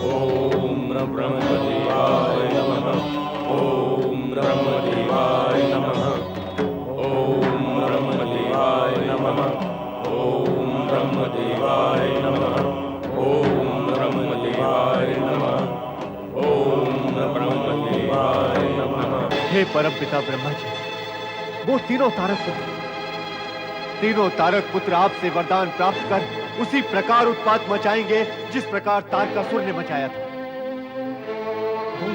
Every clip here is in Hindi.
ओम ब्रह्मदेवाय नमः। ओम ब्रह्मदेवाय नमः। ओम ब्रह्मदेवाय नमः। ओम ब्रह्मदेवाय नमः। ओम ब्रह्मदेवाय नमः। ओम ब्रह्मदेवाय नमः। हे परमपिता ब्रह्मा जी, वो तीनों तारक पुत्र आपसे वरदान प्राप्त कर उसी प्रकार उत्पात मचाएंगे जिस प्रकार तारकासुर ने मचाया था। वो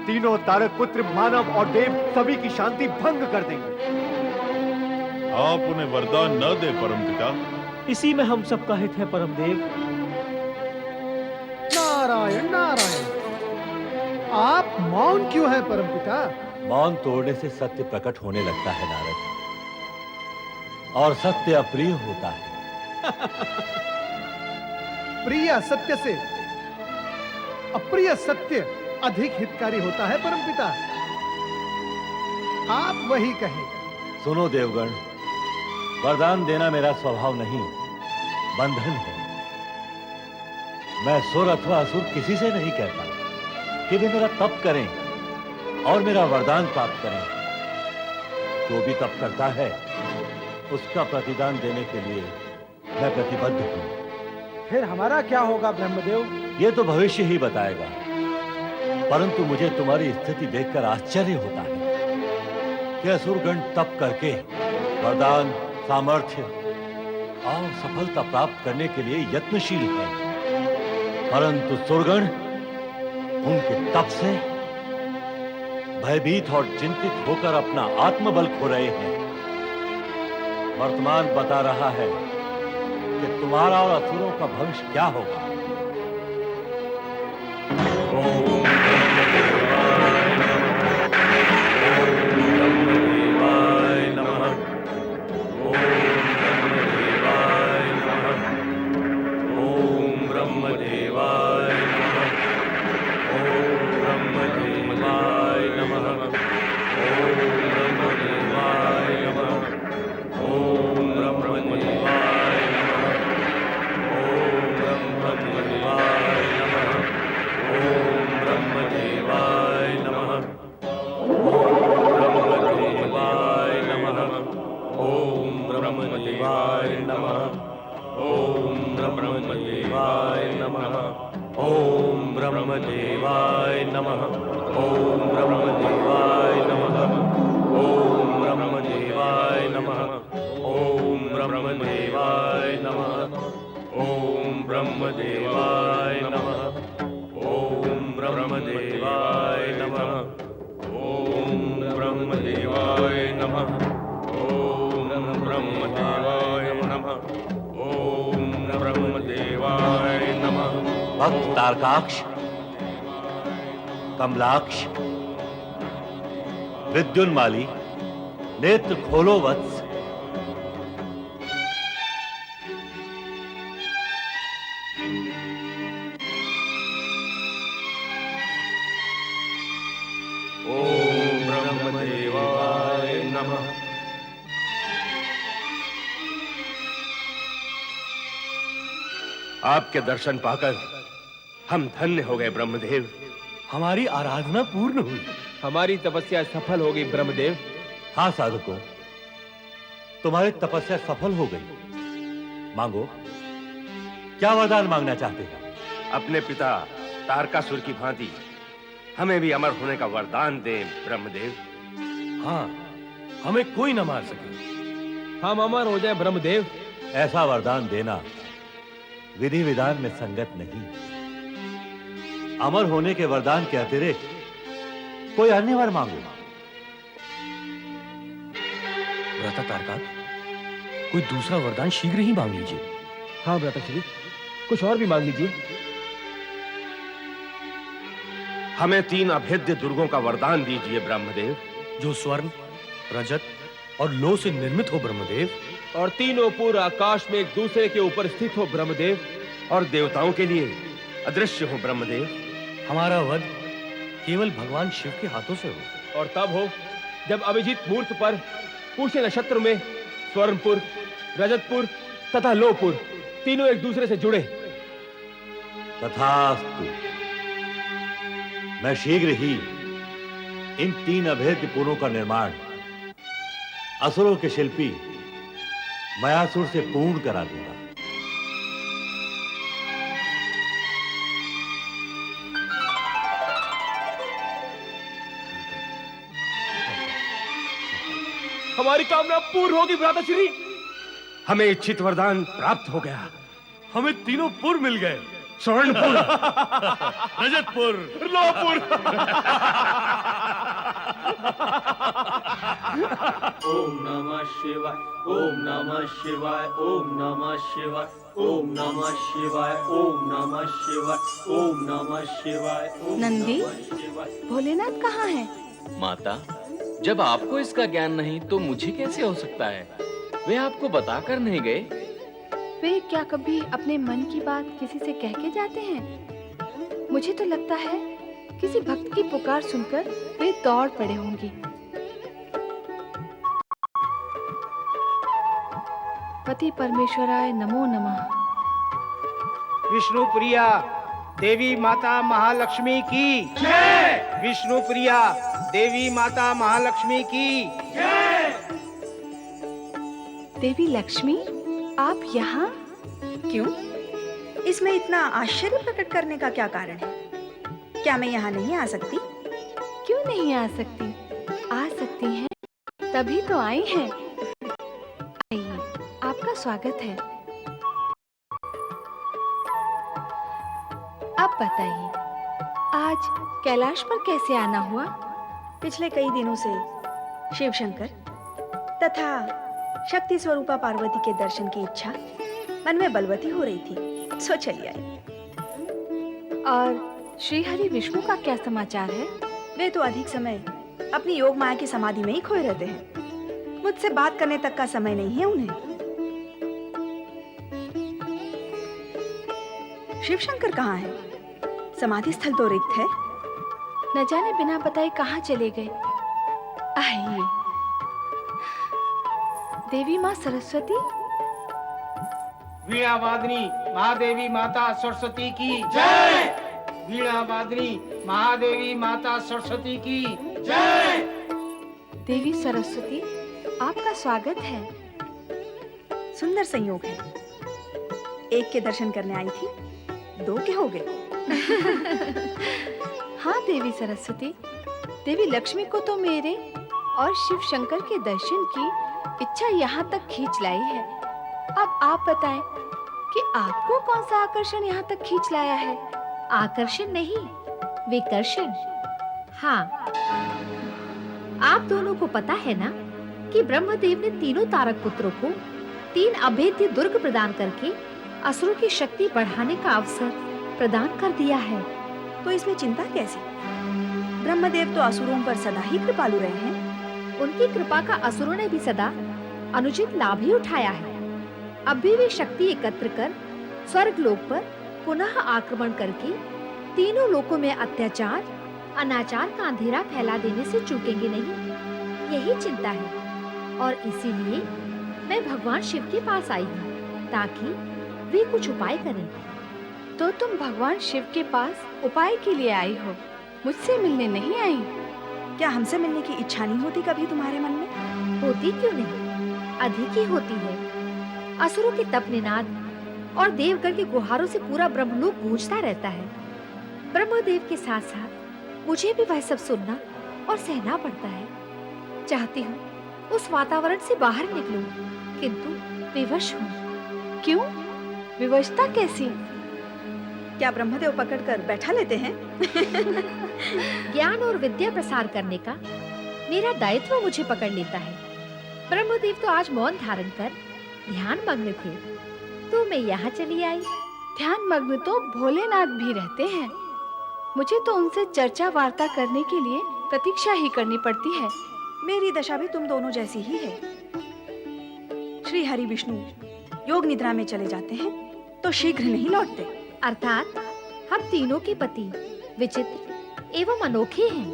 तीनों तारक पुत्र मानव और देव सभी की शांति भंग कर देंगे। आप उन्हें वरदान न दे परमपिता। इसी में हम सबका हित है परमदेव। नारायण नारायण, आप मौन क्यों है परमपिता? मौन तोड़ने से सत्य प्रकट होने लगता है नारद, और सत्य अप्रिय होता है। प्रिय सत्य से अप्रिय सत्य अधिक हितकारी होता है परमपिता। आप वही कहें। सुनो देवगण, वरदान देना मेरा स्वभाव नहीं, बंधन है। मैं सुर अथवा असुर किसी से नहीं कहता कि वे मेरा तप करें और मेरा वरदान प्राप्त करें। जो भी तप करता है उसका प्रतिदान देने के लिए मैं प्रतिबद्ध हूं। फिर हमारा क्या होगा ब्रह्मदेव? ये तो भविष्य ही बताएगा, परंतु मुझे तुम्हारी स्थिति देखकर आश्चर्य होता है कि असुरगण तप करके वरदान, सामर्थ्य और सफलता प्राप्त करने के लिए यत्नशील हैं, परंतु सुरगण उनके तप से भयभीत और चिंतित होकर अपना आत्मबल खो रहे हैं। वर्तमान बता रहा है कि तुम्हारा और असुरों का भविष्य क्या होगा। ओम ब्रह्मदेवाय नमः। ओम ब्रह्मदेवाय नमः। ओम ब्रह्मदेवाय नमः। ओम ब्रह्मदेवाय नमः। ओम ब्रह्मदेवाय नमः। ओम ब्रह्मदेवाय नमः। ओम ब्रह्मदेवाय नमः। ओम ब्रह्मदेवाय नमः। ओम ब्रह्मदेवाय नमः। ओम ब्रह्मदेवाय नमः। ओम ब्रह्मदेवाय नमः। ओम ब्रह्मदेवाय नमः। ओम ब्रह्मदेवाय नमः। ओम ब्रह्मदेवाय नमः। ओम ब्रह्मदेवाय नमः। ओम ब्रह्मदेवाय नमः। ओम ब्रह्मदेवाय नमः। ओम ब्रह्मदेवाय नमः। भक्त तारकाक्ष, कमलाक्ष, विद्युन्माली, नेत्र खोलो वत्स। ओम ब्रह्मदेवाय नमः। आपके दर्शन पाकर हम धन्य हो गए ब्रह्मदेव। हमारी आराधना पूर्ण हुई, हमारी तपस्या सफल हो गई ब्रह्मदेव। हाँ साधकों, तुम्हारी तपस्या सफल हो गई। मांगो, क्या वरदान मांगना चाहते हैं? अपने पिता तारकासुर की भांति हमें भी अमर होने का वरदान दें ब्रह्मदेव। हाँ, हमें कोई न मार सके, हम अमर हो जाएं ब्रह्मदेव। ऐसा वरदान देना विधि विधान में संगत नहीं। अमर होने के वरदान के अतिरिक्त कोई अन्य वर मांगो। भ्राता तारका, कोई दूसरा वरदान शीघ्र ही मांग लीजिए। हाँ भ्राताश्री, कुछ और भी मांग लीजिए। हमें 3 अभेद्य दुर्गों का वरदान दीजिए ब्रह्मदेव, जो स्वर्ण, रजत और लोह से निर्मित हो ब्रह्मदेव, और तीनों पूर्व आकाश में एक दूसरे के ऊपर स्थित हो ब्रह्मदेव, और देवताओं के लिए अदृश्य हो ब्रह्मदेव। हमारा वध केवल भगवान शिव के हाथों से हो, और तब हो जब अभिजीत मुहूर्त पर पूष्य नक्षत्र में स्वर्णपुर, रजतपुर तथा लोहपुर तीनों एक दूसरे से जुड़े तथास्तु। मैं शीघ्र ही इन 3 अभेद्य पुरों का निर्माण असुरों के शिल्पी मयासुर से पूर्ण करा दूंगा। हमारी कामना पूर्ण होगी भ्राताश्री। हमें इच्छित वरदान प्राप्त हो गया। हमें तीनों पुर मिल गए। स्वर्णपुर, रजतपुर, लोहपुर। ओम नमः शिवाय, ओम नमः शिवाय, ओम नमः शिवाय, ओम नमः शिवाय, ओम नमः शिवाय, ओम नमः शिवाय। नंदी, भोलेनाथ कहाँ है? माता, जब आपको इसका ज्ञान नहीं तो मुझे कैसे हो सकता है? वे आपको बताकर नहीं गए? वे क्या कभी अपने मन की बात किसी से कह के जाते हैं? मुझे तो लगता है किसी भक्त की पुकार सुनकर वे दौड़ पड़े होंगे। पति परमेश्वराय नमो नमः। विष्णु प्रिया देवी माता महालक्ष्मी की जय। विष्णु प्रिया देवी माता महालक्ष्मी की जय। देवी लक्ष्मी, आप यहाँ? क्यों? इसमें इतना आश्चर्य प्रकट करने का क्या कारण है? क्या मैं यहाँ नहीं आ सकती? क्यों नहीं आ सकती? आ सकती हैं, तभी तो आई हैं। आइए, आपका स्वागत है। अब बताइए, आज कैलाश पर कैसे आना हुआ? पिछले कई दिनों से शिव शंकर तथा शक्ति स्वरूपा पार्वती के दर्शन की इच्छा मन में बलवती हो रही थी, सो चली आई। और श्री हरि विष्णु का क्या समाचार है? वे तो अधिक समय अपनी योग माया की समाधि में ही खोए रहते हैं। मुझसे बात करने तक का समय नहीं है उन्हें। शिव शंकर कहाँ है? समाधि स्थल तो रिक्त है। न जाने बिना बताए कहाँ चले गए। आइए। देवी माँ सरस्वती, वीणा वादनी महादेवी माता सरस्वती की जय। वीणा वादनी महादेवी माता सरस्वती की जय। देवी सरस्वती, आपका स्वागत है। सुंदर संयोग है, एक के दर्शन करने आई थी, 2 के हो गए। हाँ देवी सरस्वती, देवी लक्ष्मी को तो मेरे और शिव शंकर के दर्शन की इच्छा यहाँ तक खींच लाई है। अब आप बताएं कि आपको कौन सा आकर्षण यहाँ तक खींच लाया है? आकर्षण नहीं, विकर्षण। हाँ, आप दोनों को पता है ना कि ब्रह्मदेव ने तीनों तारक पुत्रों को 3 अभेद्य दुर्ग प्रदान करके असुरों की शक्ति बढ़ाने का अवसर प्रदान कर दिया है। तो इसमें चिंता कैसी? ब्रह्मदेव तो असुरों पर सदा ही कृपालु रहे हैं। उनकी कृपा का असुरों ने भी सदा अनुचित लाभ ही उठाया है। अब भी वे शक्ति एकत्र कर स्वर्ग लोक पर पुनः आक्रमण करके तीनों लोकों में अत्याचार, अनाचार का अंधेरा फैला देने से चूकेंगे नहीं, यही चिंता है। और इसीलिए मैं भगवान शिव के पास आई हूँ ताकि वे कुछ उपाय करें। तो तुम भगवान शिव के पास उपाय के लिए आई हो, मुझसे मिलने नहीं आई? क्या हमसे मिलने की इच्छा नहीं होती कभी तुम्हारे मन में? होती क्यों नहीं, अधिक ही होती है। असुरों के तप निनाद और देवगण के गुहारों से पूरा ब्रह्मलोक गूंजता रहता है। ब्रह्मदेव के साथ साथ मुझे भी वह सब सुनना और सहना पड़ता है। चाहती हूँ उस वातावरण से बाहर निकलूं, किंतु विवश हूँ। क्यों? विवशता कैसी? क्या ब्रह्मदेव पकड़कर बैठा लेते हैं? ज्ञान और विद्या प्रसार करने का मेरा दायित्व मुझे पकड़ लेता है। ब्रह्मदेव तो आज मौन धारण कर ध्यान मग्न थे, तो मैं यहाँ चली आई। ध्यान मग्न तो भोलेनाथ भी रहते हैं। मुझे तो उनसे चर्चा वार्ता करने के लिए प्रतीक्षा ही करनी पड़ती है। मेरी दशा भी तुम दोनों जैसी ही है। श्री हरि विष्णु योग निद्रा में चले जाते हैं तो शीघ्र नहीं लौटते। अर्थात हम तीनों के पति विचित्र एवं अनोखे हैं।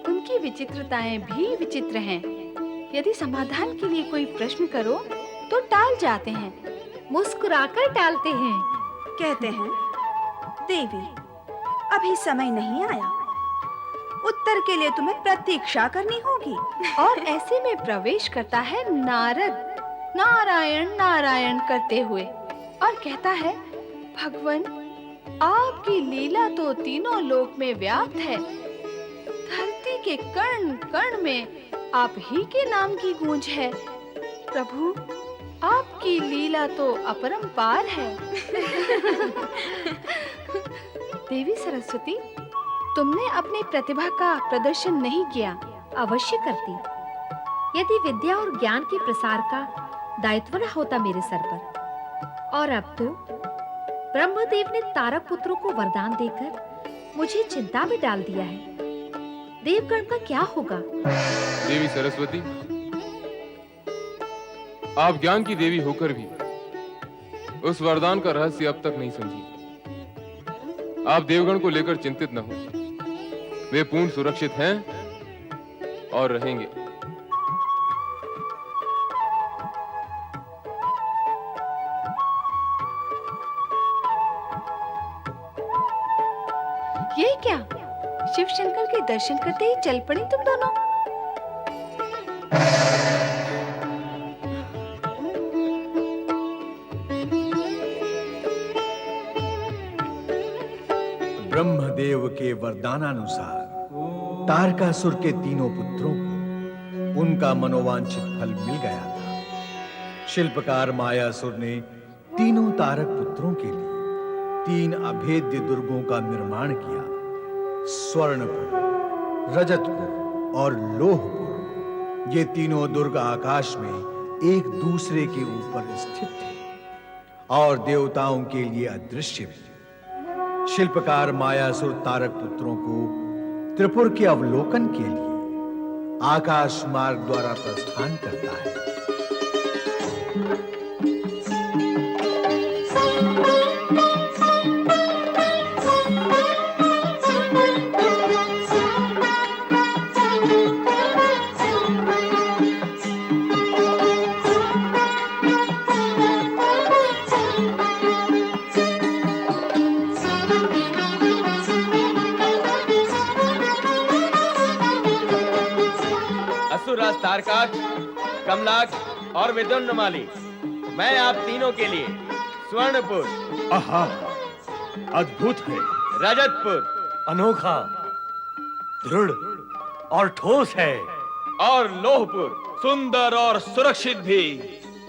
उनकी विचित्रताएं भी विचित्र हैं। यदि समाधान के लिए कोई प्रश्न करो तो टाल जाते हैं, मुस्कुराकर टालते हैं। कहते हैं देवी, अभी समय नहीं आया। उत्तर के लिए तुम्हें प्रतीक्षा करनी होगी। और ऐसे में प्रवेश करता है नारद, नारायण नारायण करते हुए, और कहता है, भगवन, आपकी लीला तो तीनों लोक में व्याप्त है। धरती के कण कण में आप ही के नाम की गूंज है। प्रभु, आपकी लीला तो अपरंपार है। देवी सरस्वती, तुमने अपनी प्रतिभा का प्रदर्शन नहीं किया। अवश्य करती, यदि विद्या और ज्ञान के प्रसार का दायित्व न होता मेरे सर पर। और अब तो ब्रह्मदेव ने तारक पुत्रों को वरदान देकर मुझे चिंता में डाल दिया है। देवगण का क्या होगा? देवी सरस्वती, आप ज्ञान की देवी होकर भी उस वरदान का रहस्य अब तक नहीं समझी। आप देवगण को लेकर चिंतित न हो, वे पूर्ण सुरक्षित हैं और रहेंगे। ये क्या? शिव शंकर के दर्शन करते ही चल पड़ी तुम दोनों। ब्रह्मदेव के वरदानानुसार तारकासुर के तीनों पुत्रों को उनका मनोवांछित फल मिल गया था। शिल्पकार मायासुर ने तीनों तारक पुत्रों के लिए 3 अभेद्य दुर्गों का निर्माण किया। स्वर्णपुर, रजतपुर और लोहपुर, ये तीनों दुर्ग आकाश में एक दूसरे के ऊपर स्थित थे और देवताओं के लिए अदृश्य भी। शिल्पकार मायासुर तारक पुत्रों को त्रिपुर के अवलोकन के लिए आकाश मार्ग द्वारा प्रस्थान करता है। असुरराज तारकाक्ष, कमलाक्ष और विद्युन्नमाली, मैं आप तीनों के लिए स्वर्णपुर, आहा, अद्भुत है। रजतपुर, अनोखा, दृढ़ और ठोस है। और लोहपुर, सुंदर और सुरक्षित भी।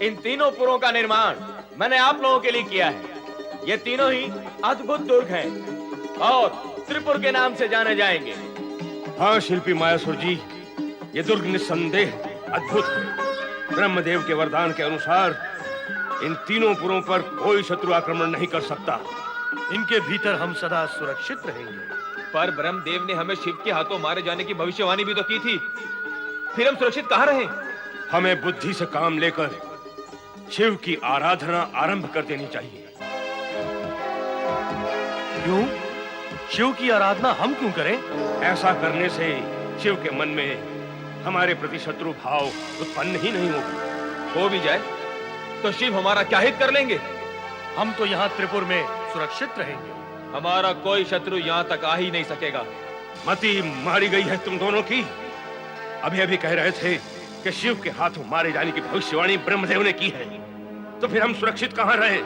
इन तीनों पुरों का निर्माण मैंने आप लोगों के लिए किया है। ये तीनों ही अद्भुत दुर्ग हैं और त्रिपुर के नाम से जाने जाएंगे। हाँ शिल्पी मायासुर जी, ये दुर्ग निस्संदेह अद्भुत है। ब्रह्मदेव के वरदान के अनुसार इन तीनों पुरों पर कोई शत्रु आक्रमण नहीं कर सकता। इनके भीतर हम सदा सुरक्षित रहेंगे। पर ब्रह्मदेव ने हमें शिव के हाथों मारे जाने की भविष्यवाणी भी तो की थी, फिर हम सुरक्षित कहाँ रहे? हमें बुद्धि से काम लेकर शिव की आराधना आरंभ कर देनी चाहिए। क्यों? शिव की आराधना हम क्यों करें? ऐसा करने से शिव के मन में हमारे प्रति शत्रु भाव उत्पन्न ही नहीं होगा। हो भी जाए तो शिव हमारा क्या हित कर लेंगे? हम तो यहाँ त्रिपुर में सुरक्षित रहेंगे। हमारा कोई शत्रु यहाँ तक आ ही नहीं सकेगा। मति मारी गई है तुम दोनों की। अभी अभी कह रहे थे कि शिव के हाथों मारे जाने की भविष्यवाणी ब्रह्मदेव ने की है, तो फिर हम सुरक्षित कहाँ रहे?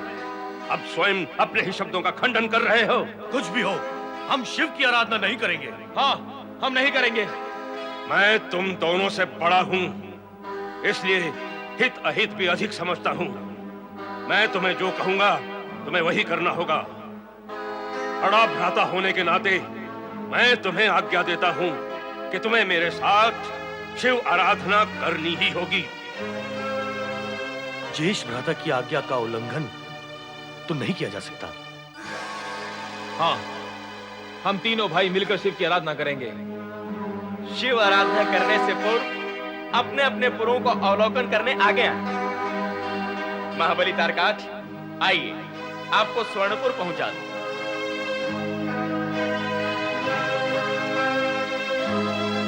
अब स्वयं अपने ही शब्दों का खंडन कर रहे हो। कुछ भी हो, हम शिव की आराधना नहीं करेंगे। हाँ, हम नहीं करेंगे। मैं तुम दोनों से बड़ा हूं, इसलिए हित अहित भी अधिक समझता हूं। मैं तुम्हें जो कहूंगा तुम्हें वही करना होगा। बड़ा भ्राता होने के नाते मैं तुम्हें आज्ञा देता हूं कि तुम्हें मेरे साथ शिव आराधना करनी ही होगी। ज्येष्ठ भ्राता की आज्ञा का उल्लंघन तो नहीं किया जा सकता। हाँ, हम तीनों भाई मिलकर शिव की आराधना करेंगे। शिव आराधना करने से पूर्व अपने अपने पुरों को अवलोकन करने आ गया। महाबली तारकाक्ष, आइए आपको स्वर्णपुर पहुंचा दूं।